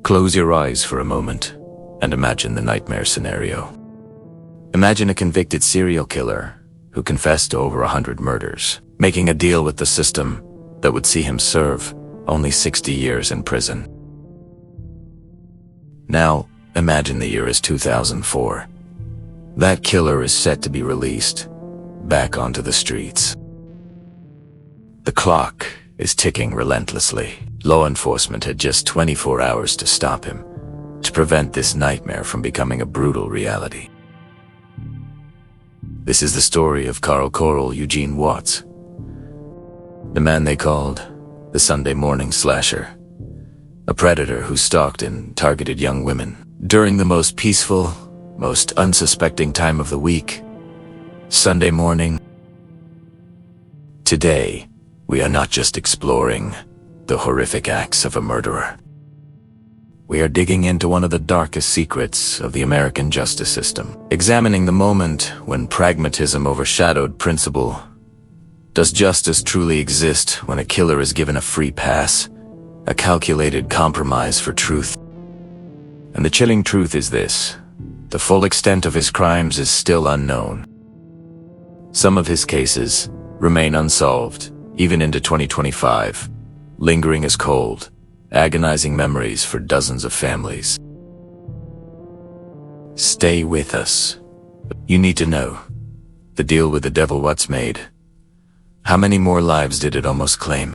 Close your eyes for a moment and imagine the nightmare scenario. Imagine a convicted serial killer who confessed to over 100 murders, making a deal with the system that would see him serve only 60 years in prison. Now, imagine the year is 2004. That killer is set to be released back onto the streets. The clock is ticking relentlessly. Law enforcement had just 24 hours to stop him, to prevent this nightmare from becoming a brutal reality. This is the story of Coral Eugene Watts, the man they called the Sunday morning slasher, a predator who stalked and targeted young women during the most peaceful, most unsuspecting time of the week, Sunday morning. Today, we are not just exploring the horrific acts of a murderer. We are digging into one of the darkest secrets of the American justice system, examining the moment when pragmatism overshadowed principle. Does justice truly exist when a killer is given a free pass, a calculated compromise for truth? And the chilling truth is this: the full extent of his crimes is still unknown. Some of his cases remain unsolved, even into 2025, lingering as cold, agonizing memories for dozens of families. Stay with us. You need to know, the deal with the devil Watts made. How many more lives did it almost claim?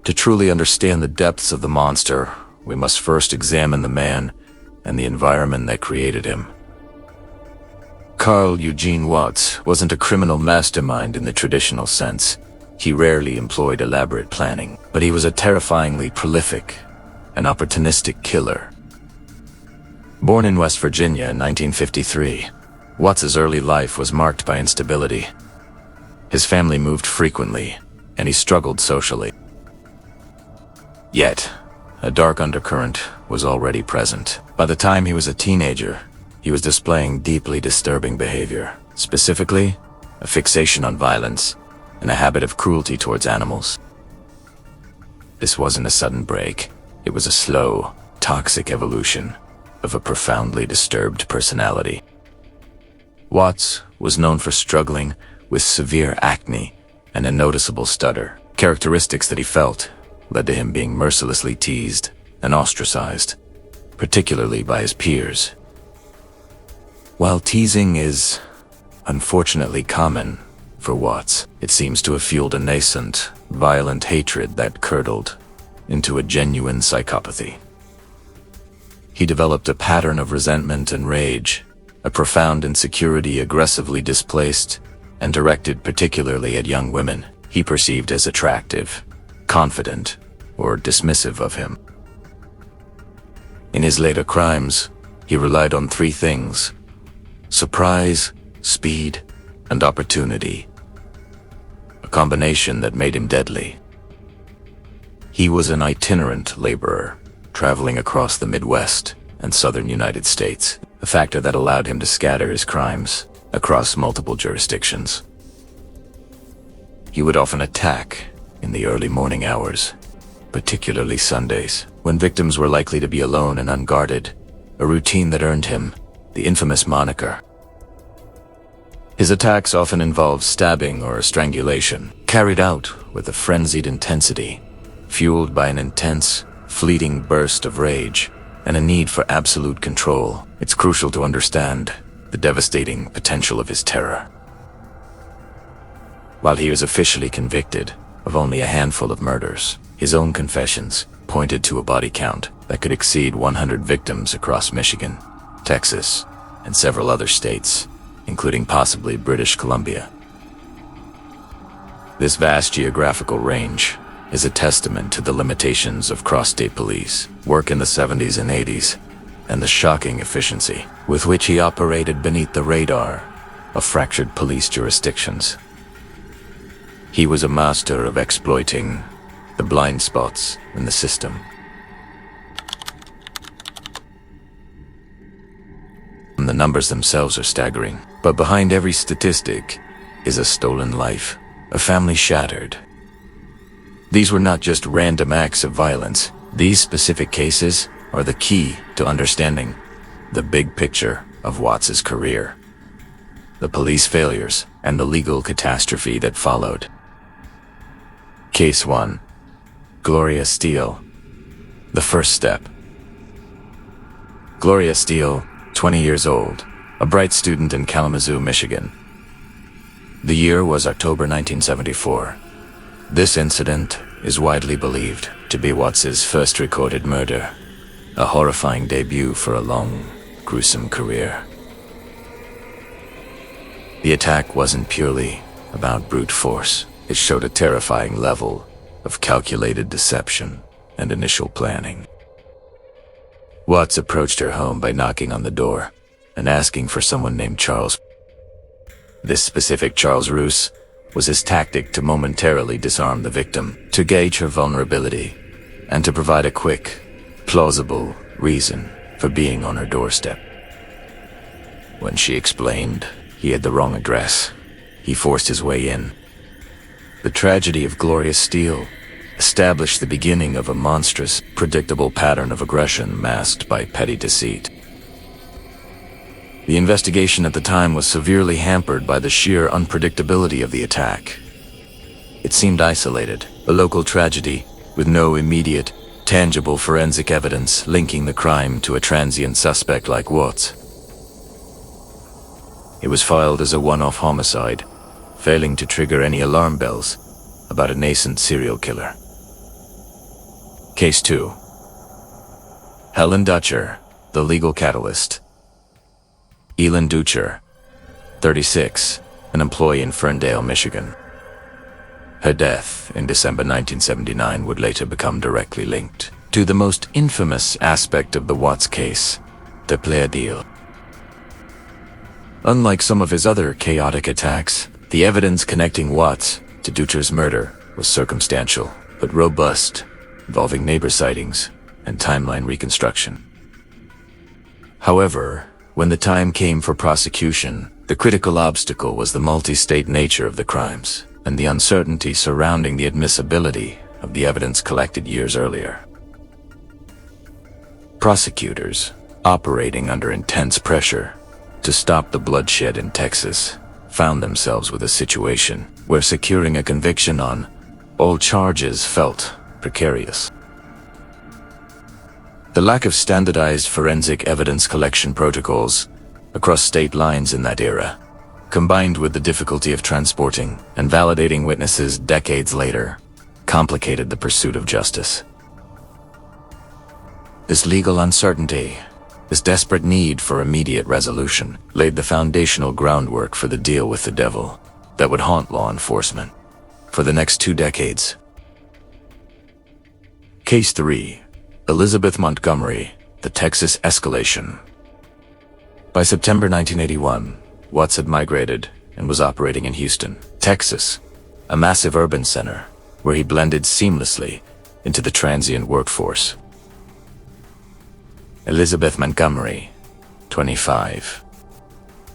To truly understand the depths of the monster, we must first examine the man and the environment that created him. Carl Eugene Watts wasn't a criminal mastermind in the traditional sense. He rarely employed elaborate planning, but he was a terrifyingly prolific and opportunistic killer. Born in West Virginia in 1953, Watts's early life was marked by instability. His family moved frequently, and he struggled socially. Yet, a dark undercurrent was already present. By the time he was a teenager, he was displaying deeply disturbing behavior, specifically a fixation on violence and a habit of cruelty towards animals. This wasn't a sudden break. It was a slow, toxic evolution of a profoundly disturbed personality. Watts was known for struggling with severe acne and a noticeable stutter, characteristics that he felt led to him being mercilessly teased and ostracized, particularly by his peers. While teasing is unfortunately common for Watts, it seems to have fueled a nascent, violent hatred that curdled into a genuine psychopathy. He developed a pattern of resentment and rage, a profound insecurity aggressively displaced and directed particularly at young women he perceived as attractive, confident, or dismissive of him. In his later crimes, he relied on three things: surprise, speed, and opportunity, a combination that made him deadly. He was an itinerant laborer, traveling across the Midwest and southern United States, a factor that allowed him to scatter his crimes across multiple jurisdictions. He would often attack in the early morning hours, particularly Sundays, when victims were likely to be alone and unguarded, a routine that earned him the infamous moniker. His attacks often involved stabbing or strangulation, carried out with a frenzied intensity, fueled by an intense, fleeting burst of rage and a need for absolute control. It's crucial to understand the devastating potential of his terror. While he was officially convicted of only a handful of murders, his own confessions pointed to a body count that could exceed 100 victims across Michigan, Texas, and several other states, including possibly British Columbia. This vast geographical range is a testament to the limitations of cross-state police work in the 70s and 80s, and the shocking efficiency with which he operated beneath the radar of fractured police jurisdictions. He was a master of exploiting the blind spots in the system. The numbers themselves are staggering, but behind every statistic is a stolen life, a family shattered, These were not just random acts of violence. These specific cases are the key to understanding the big picture of Watts's career, the police failures, and the legal catastrophe that followed. Case 1. Gloria Steele. The first step. Gloria Steele, 20 years old, a bright student in Kalamazoo, Michigan. The year was October 1974. This incident is widely believed to be Watts's first recorded murder, a horrifying debut for a long, gruesome career. The attack wasn't purely about brute force. It showed a terrifying level of calculated deception and initial planning. Watts approached her home by knocking on the door and asking for someone named Charles. This specific Charles Ruse was his tactic to momentarily disarm the victim, to gauge her vulnerability, and to provide a quick, plausible reason for being on her doorstep. When she explained he had the wrong address, he forced his way in. The tragedy of Gloria Steele established the beginning of a monstrous, predictable pattern of aggression masked by petty deceit. The investigation at the time was severely hampered by the sheer unpredictability of the attack. It seemed isolated, a local tragedy, with no immediate, tangible forensic evidence linking the crime to a transient suspect like Watts. It was filed as a one-off homicide, failing to trigger any alarm bells about a nascent serial killer. Case 2. Helen Dutcher, the legal catalyst. Helen Dutcher, 36, an employee in Ferndale, Michigan. Her death in December 1979 would later become directly linked to the most infamous aspect of the Watts case, the Plea deal. Unlike some of his other chaotic attacks, the evidence connecting Watts to Dutcher's murder was circumstantial, but robust, involving neighbor sightings and timeline reconstruction. However, when the time came for prosecution, the critical obstacle was the multi-state nature of the crimes and the uncertainty surrounding the admissibility of the evidence collected years earlier. Prosecutors, operating under intense pressure to stop the bloodshed in Texas, found themselves with a situation where securing a conviction on all charges felt precarious. The lack of standardized forensic evidence collection protocols across state lines in that era, combined with the difficulty of transporting and validating witnesses decades later, complicated the pursuit of justice. This legal uncertainty, this desperate need for immediate resolution, laid the foundational groundwork for the deal with the devil that would haunt law enforcement for the next 2 decades. Case 3. Elizabeth Montgomery, the Texas escalation. By September 1981, Watts had migrated and was operating in Houston, Texas, a massive urban center where he blended seamlessly into the transient workforce. Elizabeth Montgomery, 25,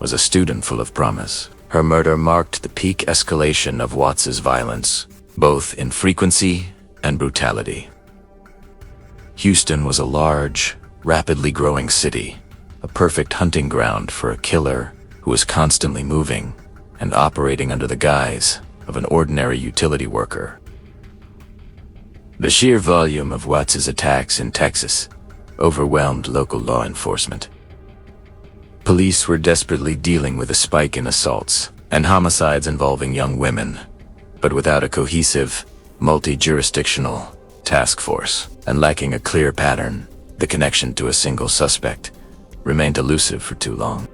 was a student full of promise. Her murder marked the peak escalation of Watts's violence, both in frequency and brutality. Houston was a large, rapidly growing city, a perfect hunting ground for a killer who was constantly moving and operating under the guise of an ordinary utility worker. The sheer volume of Watts's attacks in Texas overwhelmed local law enforcement. Police were desperately dealing with a spike in assaults and homicides involving young women, but without a cohesive, multi-jurisdictional task force, and lacking a clear pattern, the connection to a single suspect remained elusive for too long.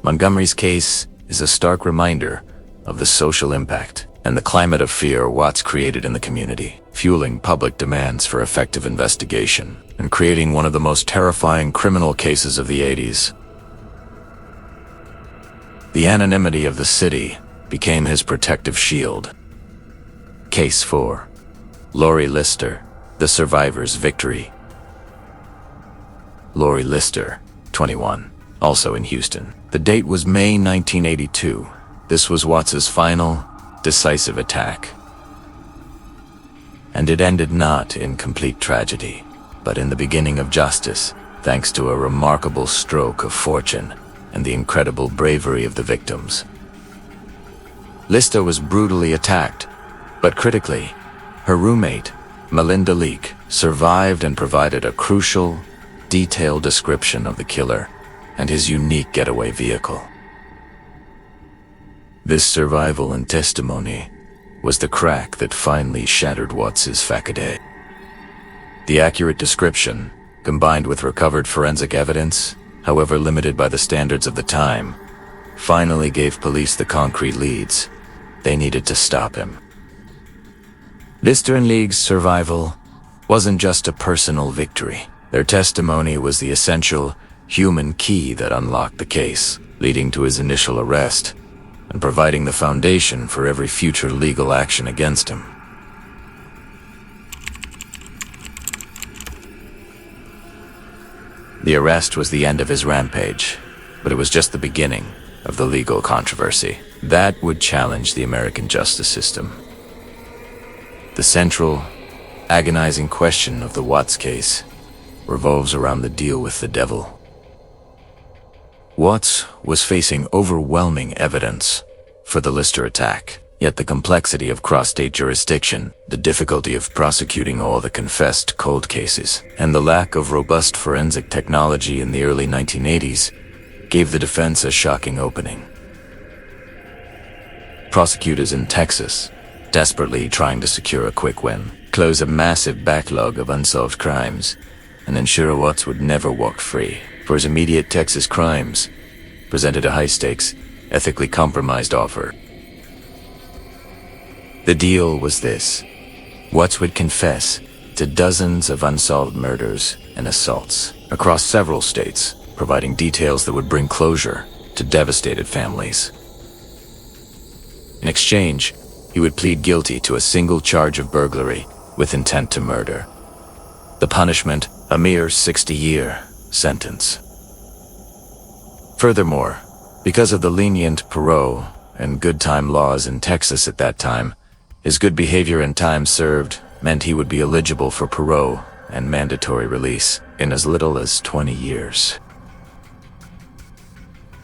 Montgomery's case is a stark reminder of the social impact and the climate of fear Watts created in the community, fueling public demands for effective investigation and creating one of the most terrifying criminal cases of the 80s. The anonymity of the city became his protective shield. Case 4. Lori Lister, the survivor's victory. Lori Lister, 21, also in Houston. The date was May 1982. This was Watts's final, decisive attack, And it ended not in complete tragedy, but in the beginning of justice, thanks to a remarkable stroke of fortune and the incredible bravery of the victims. Lista was brutally attacked, but critically, her roommate, Melinda Leake, survived and provided a crucial, detailed description of the killer and his unique getaway vehicle. This survival and testimony was the crack that finally shattered Watts's facade. The accurate description, combined with recovered forensic evidence, however limited by the standards of the time, finally gave police the concrete leads they needed to stop him. Lister and League's survival wasn't just a personal victory. Their testimony was the essential human key that unlocked the case, leading to his initial arrest and providing the foundation for every future legal action against him. The arrest was the end of his rampage, but it was just the beginning of the legal controversy that would challenge the American justice system. The central, agonizing question of the Watts case revolves around the deal with the devil. Watts was facing overwhelming evidence for the Lister attack, yet the complexity of cross-state jurisdiction, the difficulty of prosecuting all the confessed cold cases, and the lack of robust forensic technology in the early 1980s gave the defense a shocking opening. Prosecutors in Texas, desperately trying to secure a quick win, close a massive backlog of unsolved crimes, and ensure Watts would never walk free, for his immediate Texas crimes presented a high-stakes, ethically compromised offer. The deal was this: Watts would confess to dozens of unsolved murders and assaults across several states, providing details that would bring closure to devastated families. In exchange, he would plead guilty to a single charge of burglary with intent to murder. The punishment, a mere 60-year sentence. Furthermore, because of the lenient parole and good time laws in Texas at that time, his good behavior and time served meant he would be eligible for parole and mandatory release in as little as 20 years.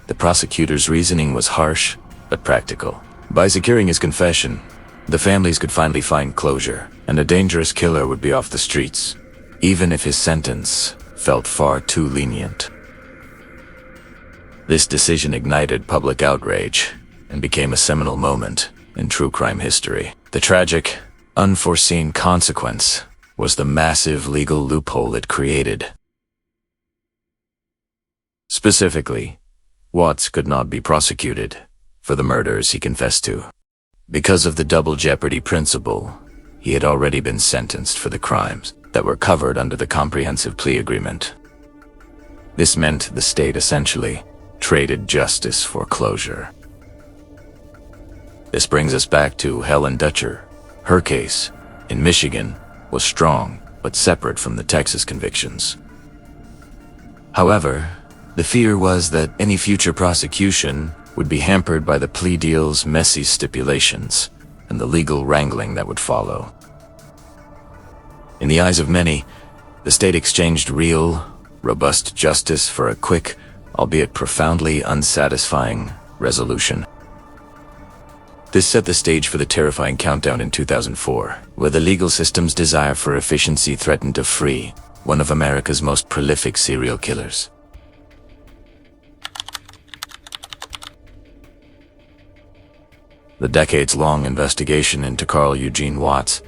The prosecutor's reasoning was harsh, but practical. By securing his confession, the families could finally find closure, and a dangerous killer would be off the streets, even if his sentence felt far too lenient. This decision ignited public outrage and became a seminal moment in true crime history. The tragic, unforeseen consequence was the massive legal loophole it created. Specifically, Watts could not be prosecuted for the murders he confessed to. Because of the double jeopardy principle, he had already been sentenced for the crimes that were covered under the comprehensive plea agreement. This meant the state essentially traded justice for closure. This brings us back to Helen Dutcher. Her case, in Michigan, was strong but separate from the Texas convictions. However, the fear was that any future prosecution would be hampered by the plea deal's messy stipulations and the legal wrangling that would follow. In the eyes of many, the state exchanged real, robust justice for a quick, albeit profoundly unsatisfying, resolution. This set the stage for the terrifying countdown in 2004, where the legal system's desire for efficiency threatened to free one of America's most prolific serial killers. The decades-long investigation into Carl Eugene Watts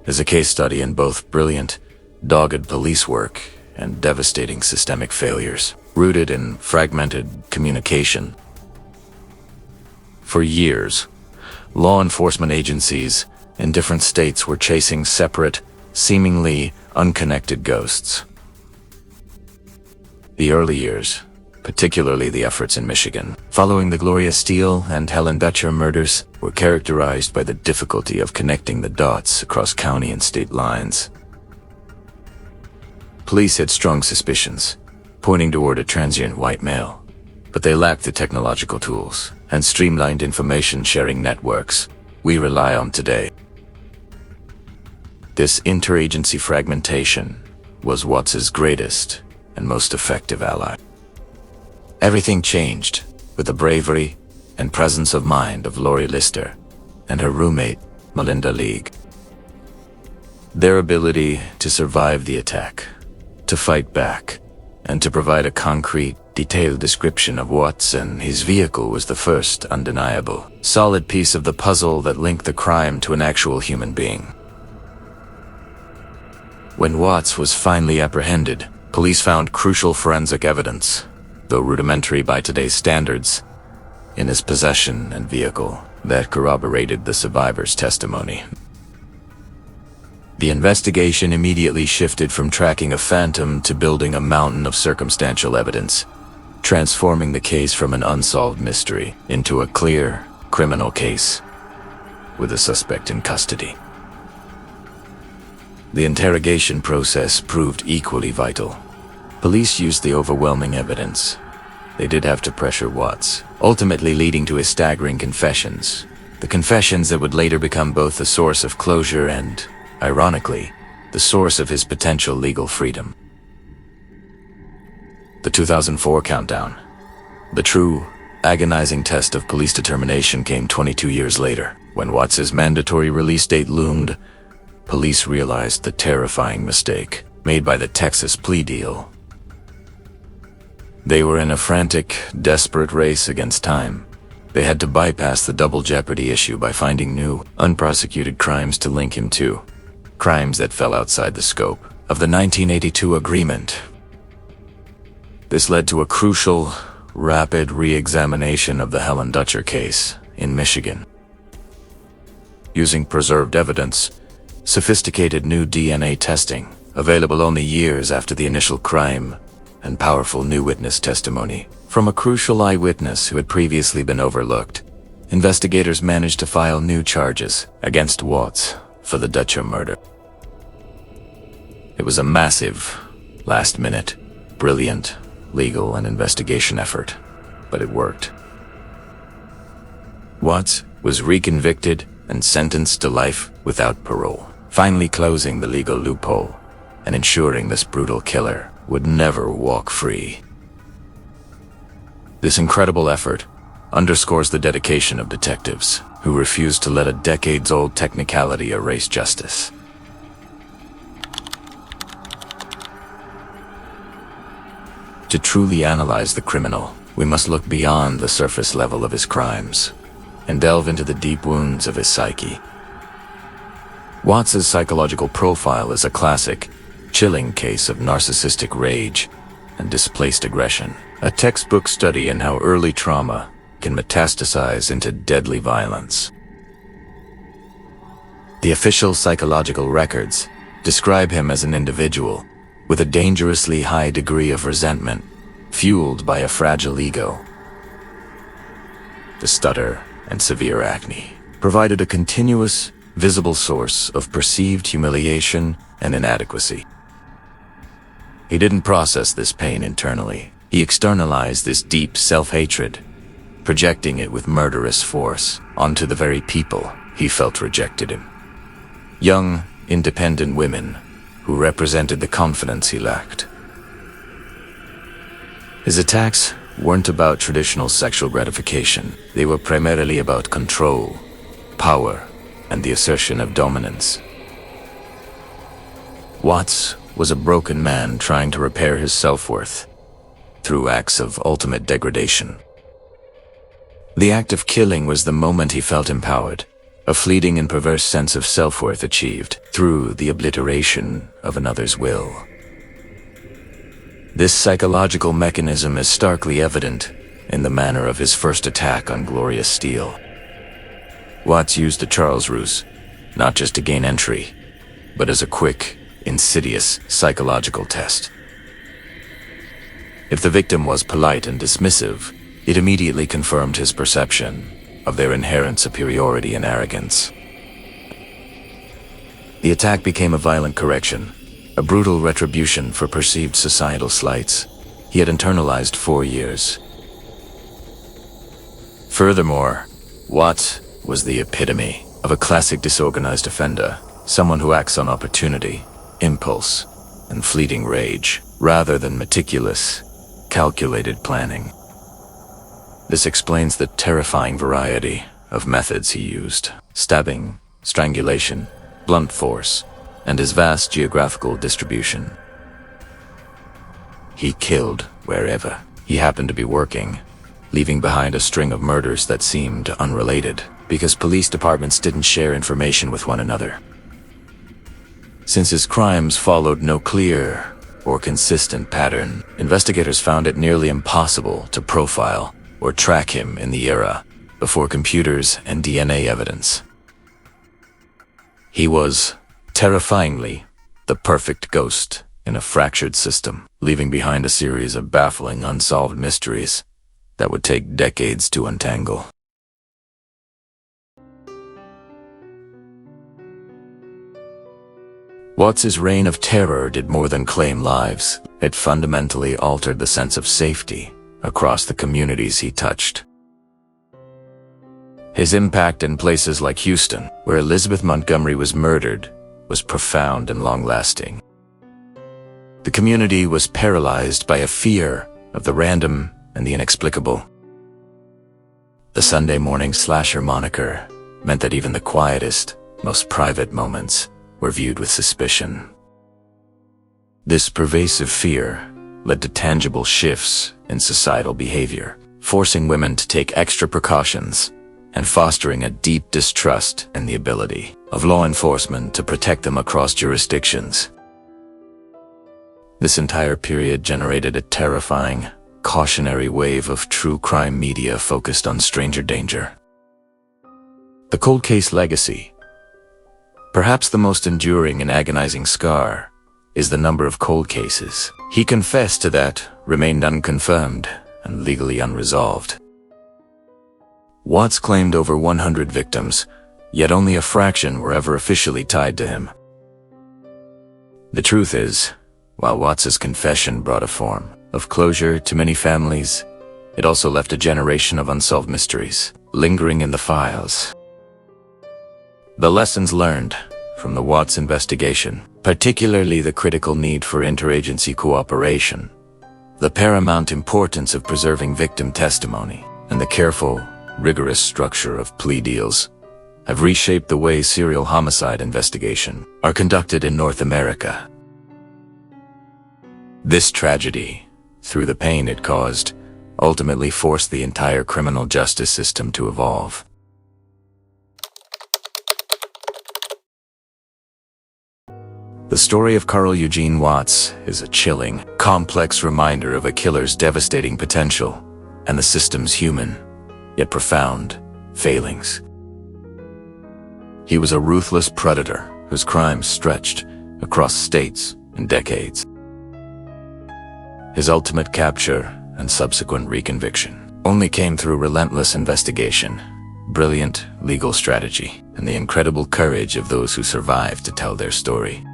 is a case study in both brilliant, dogged police work and devastating systemic failures, rooted in fragmented communication. For years, law enforcement agencies in different states were chasing separate, seemingly unconnected ghosts. The early years, particularly the efforts in Michigan, following the Gloria Steele and Helen Dutcher murders, were characterized by the difficulty of connecting the dots across county and state lines. Police had strong suspicions, pointing toward a transient white male, but they lacked the technological tools and streamlined information-sharing networks we rely on today. This interagency fragmentation was Watts's greatest and most effective ally. Everything changed with the bravery and presence of mind of Lori Lister and her roommate, Melinda League. Their ability to survive the attack, to fight back, and to provide a concrete, detailed description of Watts and his vehicle was the first undeniable, solid piece of the puzzle that linked the crime to an actual human being. When Watts was finally apprehended, police found crucial forensic evidence, though rudimentary by today's standards, in his possession and vehicle that corroborated the survivor's testimony. The investigation immediately shifted from tracking a phantom to building a mountain of circumstantial evidence, transforming the case from an unsolved mystery into a clear criminal case with a suspect in custody. The interrogation process proved equally vital. Police used the overwhelming evidence. They did have to pressure Watts, ultimately leading to his staggering confessions. The confessions that would later become both the source of closure and, ironically, the source of his potential legal freedom. The 2004 countdown. The true, agonizing test of police determination came 22 years later. When Watts's mandatory release date loomed, police realized the terrifying mistake made by the Texas plea deal. They were in a frantic, desperate race against time. They had to bypass the double jeopardy issue by finding new, unprosecuted crimes to link him to. Crimes that fell outside the scope of the 1982 agreement. This led to a crucial, rapid re-examination of the Helen Dutcher case in Michigan. Using preserved evidence, sophisticated new DNA testing, available only years after the initial crime, and powerful new witness testimony from a crucial eyewitness who had previously been overlooked, investigators managed to file new charges against Watts for the Dutcher murder. It was a massive, last-minute, brilliant legal and investigation effort, but it worked. Watts was reconvicted and sentenced to life without parole, finally closing the legal loophole and ensuring this brutal killer would never walk free. This incredible effort underscores the dedication of detectives who refused to let a decades-old technicality erase justice. To truly analyze the criminal, we must look beyond the surface level of his crimes and delve into the deep wounds of his psyche. Watts's psychological profile is a classic, chilling case of narcissistic rage and displaced aggression, a textbook study in how early trauma can metastasize into deadly violence. The official psychological records describe him as an individual with a dangerously high degree of resentment, fueled by a fragile ego. The stutter and severe acne provided a continuous, visible source of perceived humiliation and inadequacy. He didn't process this pain internally. He externalized this deep self-hatred, projecting it with murderous force onto the very people he felt rejected him. Young, independent women who represented the confidence he lacked. His attacks weren't about traditional sexual gratification. They were primarily about control, power, and the assertion of dominance. Watts was a broken man trying to repair his self-worth through acts of ultimate degradation. The act of killing was the moment he felt empowered, a fleeting and perverse sense of self-worth achieved through the obliteration of another's will. This psychological mechanism is starkly evident in the manner of his first attack on Gloria Steele. Watts used the Charles ruse, not just to gain entry, but as a quick, insidious psychological test. If the victim was polite and dismissive, it immediately confirmed his perception of their inherent superiority and arrogance. The attack became a violent correction, a brutal retribution for perceived societal slights he had internalized for years. Furthermore, Watts was the epitome of a classic disorganized offender, someone who acts on opportunity, impulse, and fleeting rage, rather than meticulous, calculated planning. This explains the terrifying variety of methods he used: stabbing, strangulation, blunt force, and his vast geographical distribution. He killed wherever he happened to be working, leaving behind a string of murders that seemed unrelated, because police departments didn't share information with one another. Since his crimes followed no clear or consistent pattern, investigators found it nearly impossible to profile or track him in the era before computers and DNA evidence. He was, terrifyingly, the perfect ghost in a fractured system, leaving behind a series of baffling unsolved mysteries that would take decades to untangle. Watts's reign of terror did more than claim lives. It fundamentally altered the sense of safety across the communities he touched. His impact in places like Houston, where Elizabeth Montgomery was murdered, was profound and long-lasting. The community was paralyzed by a fear of the random and the inexplicable. The Sunday morning slasher moniker meant that even the quietest, most private moments were viewed with suspicion. This pervasive fear led to tangible shifts in societal behavior, forcing women to take extra precautions and fostering a deep distrust in the ability of law enforcement to protect them across jurisdictions. This entire period generated a terrifying, cautionary wave of true crime media focused on stranger danger. The cold case legacy, perhaps the most enduring and agonizing scar, is the number of cold cases he confessed to that remained unconfirmed and legally unresolved. Watts claimed over 100 victims, yet only a fraction were ever officially tied to him. The truth is, while Watts's confession brought a form of closure to many families, it also left a generation of unsolved mysteries lingering in the files. The lessons learned from the Watts investigation, particularly the critical need for interagency cooperation, the paramount importance of preserving victim testimony, and the careful, rigorous structure of plea deals, have reshaped the way serial homicide investigations are conducted in North America. This tragedy, through the pain it caused, ultimately forced the entire criminal justice system to evolve. The story of Carl Eugene Watts is a chilling, complex reminder of a killer's devastating potential and the system's human, yet profound, failings. He was a ruthless predator whose crimes stretched across states and decades. His ultimate capture and subsequent reconviction only came through relentless investigation, brilliant legal strategy, and the incredible courage of those who survived to tell their story.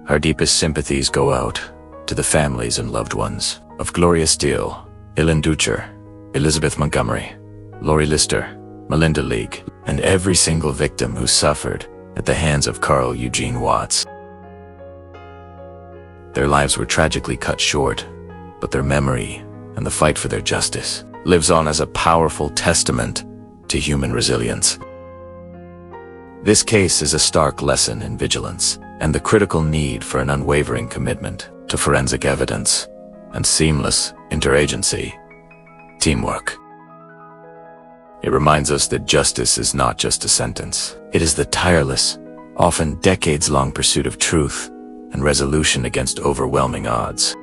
Our deepest sympathies go out to the families and loved ones of Gloria Steele, Helen Dutcher, Elizabeth Montgomery, Lori Lister, Melinda Leake, and every single victim who suffered at the hands of Carl Eugene Watts. Their lives were tragically cut short, but their memory and the fight for their justice lives on as a powerful testament to human resilience. This case is a stark lesson in vigilance and the critical need for an unwavering commitment to forensic evidence and seamless interagency teamwork. It reminds us that justice is not just a sentence. It is the tireless, often decades-long pursuit of truth and resolution against overwhelming odds.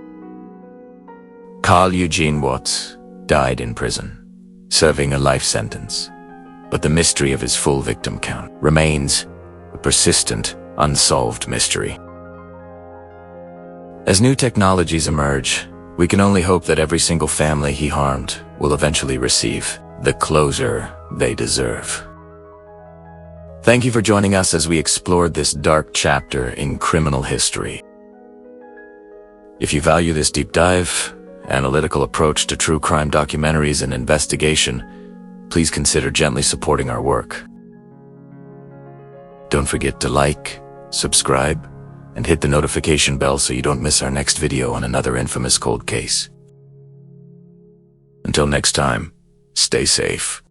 Carl Eugene Watts died in prison, serving a life sentence, but the mystery of his full victim count remains a persistent, unsolved mystery. As new technologies emerge, we can only hope that every single family he harmed will eventually receive the closure they deserve. Thank you for joining us as we explored this dark chapter in criminal history. If you value this deep dive, analytical approach to true crime documentaries and investigation, please consider gently supporting our work. Don't forget to like, subscribe, and hit the notification bell so you don't miss our next video on another infamous cold case. Until next time, stay safe.